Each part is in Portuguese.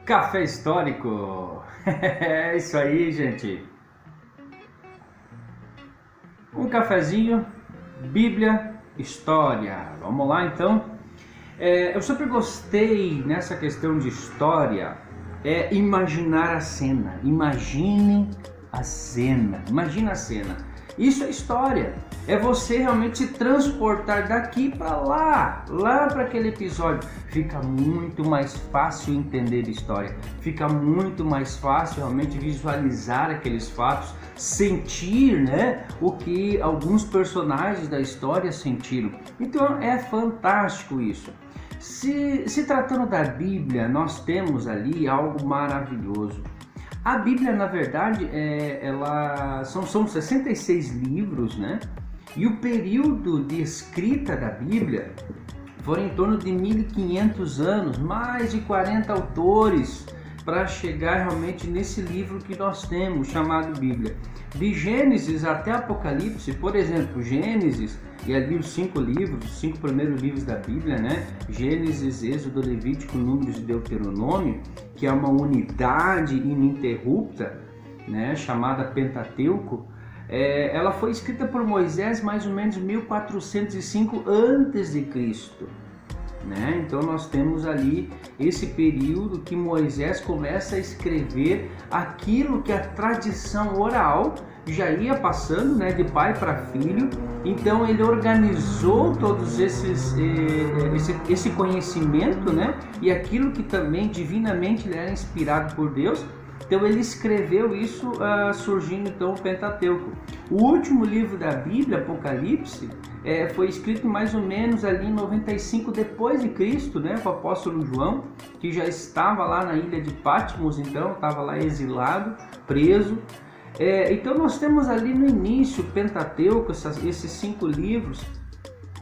Café histórico. É isso aí, gente. Um cafezinho, Bíblia, história. Vamos lá então. Eu sempre gostei nessa questão de história, imaginar a cena. Imagine a cena. Imagina a cena. Isso é história. É você realmente se transportar daqui para lá para aquele episódio. Fica muito mais fácil entender a história. Fica muito mais fácil realmente visualizar aqueles fatos, sentir, né, o que alguns personagens da história sentiram. Então é fantástico isso. Se tratando da Bíblia, nós temos ali algo maravilhoso. A Bíblia, na verdade, são 66 livros, né? E o período de escrita da Bíblia foram em torno de 1500 anos, mais de 40 autores para chegar realmente nesse livro que nós temos, chamado Bíblia. De Gênesis até Apocalipse, por exemplo, Gênesis e ali os 5 livros, os 5 primeiros livros da Bíblia, né? Gênesis, Êxodo, Levítico, Números e Deuteronômio, que é uma unidade ininterrupta, né? Chamada Pentateuco. Ela foi escrita por Moisés mais ou menos 1405 a.C., né? Então nós temos ali esse período que Moisés começa a escrever aquilo que a tradição oral já ia passando, né, de pai para filho. Então ele organizou todos esse conhecimento, né, e aquilo que também divinamente ele era inspirado por Deus. Então ele escreveu isso, surgindo então o Pentateuco. O último livro da Bíblia, Apocalipse, foi escrito mais ou menos ali em 95 depois de Cristo, né, com o apóstolo João, que já estava lá na ilha de Patmos, então estava lá exilado, preso. Então nós temos ali no início o Pentateuco, esses 5 livros,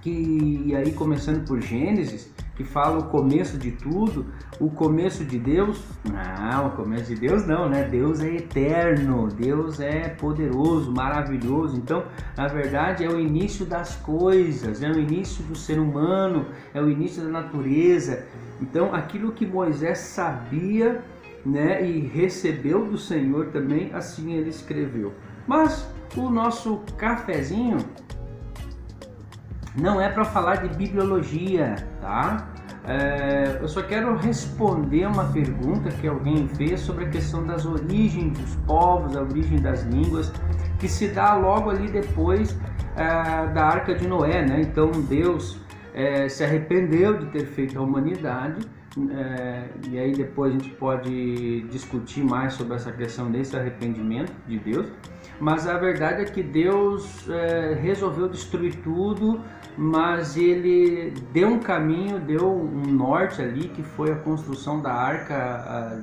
e aí começando por Gênesis, que fala o começo de tudo, o começo de Deus. Não, o começo de Deus não, né? Deus é eterno, Deus é poderoso, maravilhoso. Então, na verdade, é o início das coisas, é o início do ser humano, é o início da natureza. Então, aquilo que Moisés sabia, né, e recebeu do Senhor também, assim ele escreveu. Mas o nosso cafezinho não é para falar de bibliologia, tá? Eu só quero responder uma pergunta que alguém fez sobre a questão das origens dos povos, a origem das línguas, que se dá logo ali depois da Arca de Noé, né? Então Deus se arrependeu de ter feito a humanidade, e aí depois a gente pode discutir mais sobre essa questão desse arrependimento de Deus. Mas a verdade é que Deus resolveu destruir tudo, mas ele deu um caminho, deu um norte ali, que foi a construção da arca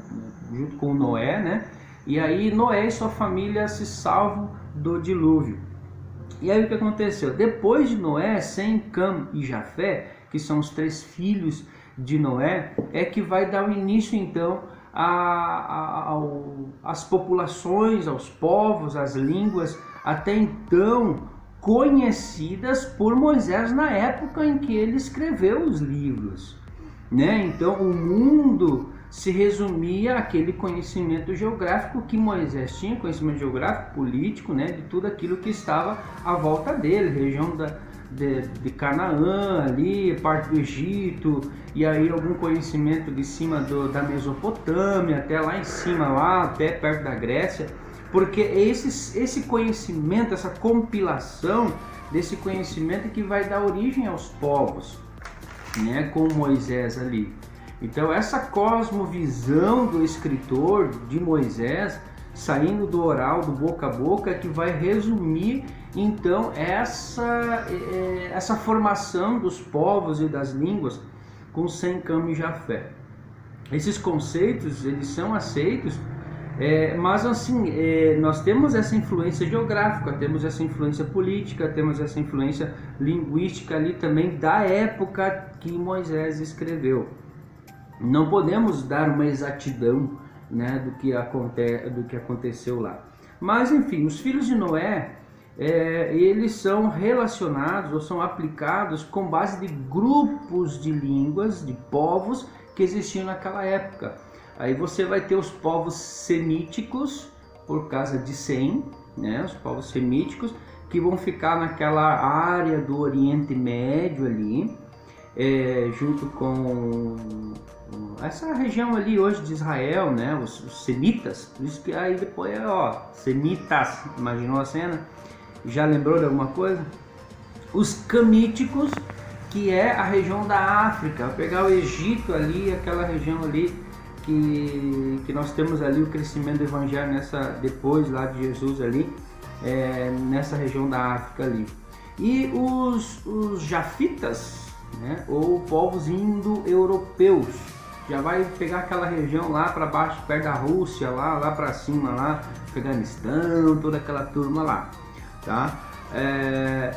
junto com Noé, né? E aí Noé e sua família se salvam do dilúvio. E aí o que aconteceu? Depois de Noé, Sem, Cam e Jafé, que são os 3 filhos de Noé, é que vai dar o início então às populações, aos povos, às línguas até então conhecidas por Moisés na época em que ele escreveu os livros, né? Então o mundo se resumia àquele conhecimento geográfico que Moisés tinha, conhecimento geográfico, político, né, de tudo aquilo que estava à volta dele, região de Canaã, ali, parte do Egito, e aí algum conhecimento de cima da Mesopotâmia, até lá em cima, lá até perto da Grécia, porque esse conhecimento, essa compilação desse conhecimento que vai dar origem aos povos, né, com Moisés ali. Então essa cosmovisão do escritor de Moisés, saindo do oral, do boca a boca, que vai resumir então essa formação dos povos e das línguas com Sem, Cam e Jafé. Esses conceitos, eles são aceitos, mas assim, nós temos essa influência geográfica, temos essa influência política, temos essa influência linguística ali também da época que Moisés escreveu. Não podemos dar uma exatidão, né, do que aconteceu lá. Mas enfim, os filhos de Noé, eles são relacionados ou são aplicados com base de grupos de línguas, de povos que existiam naquela época. Aí você vai ter os povos semíticos, por causa de Sem, né? Os povos semíticos que vão ficar naquela área do Oriente Médio ali, junto com essa região ali hoje de Israel, né? Os semitas, por isso que aí depois semitas, imaginou a cena? Já lembrou de alguma coisa? Os camíticos, que é a região da África, vou pegar o Egito ali, aquela região ali que nós temos ali o crescimento do evangelho depois lá de Jesus ali, nessa região da África ali. E os jafitas, né, ou povos indo-europeus, já vai pegar aquela região lá para baixo, perto da Rússia, lá para cima, lá, Afeganistão, toda aquela turma lá, tá?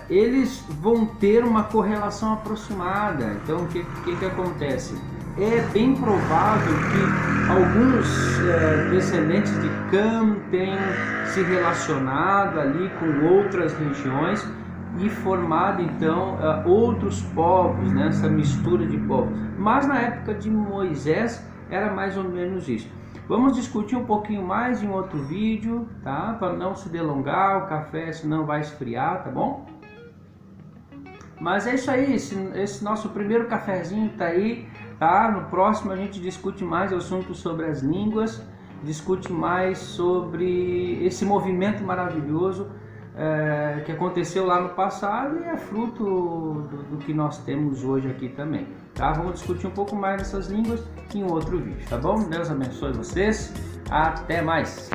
Eles vão ter uma correlação aproximada. Então o que acontece? É bem provável que alguns descendentes de Cam tenham se relacionado ali com outras regiões e formado então outros povos, né? Essa mistura de povos. Mas na época de Moisés era mais ou menos isso. Vamos discutir um pouquinho mais em outro vídeo, tá? Para não se delongar, o café senão vai esfriar, tá bom? Mas é isso aí, esse nosso primeiro cafezinho tá aí, tá? No próximo a gente discute mais assuntos sobre as línguas, discute mais sobre esse movimento maravilhoso que aconteceu lá no passado e é fruto do que nós temos hoje aqui também, tá? Vamos discutir um pouco mais dessas línguas em outro vídeo, tá bom? Deus abençoe vocês, até mais!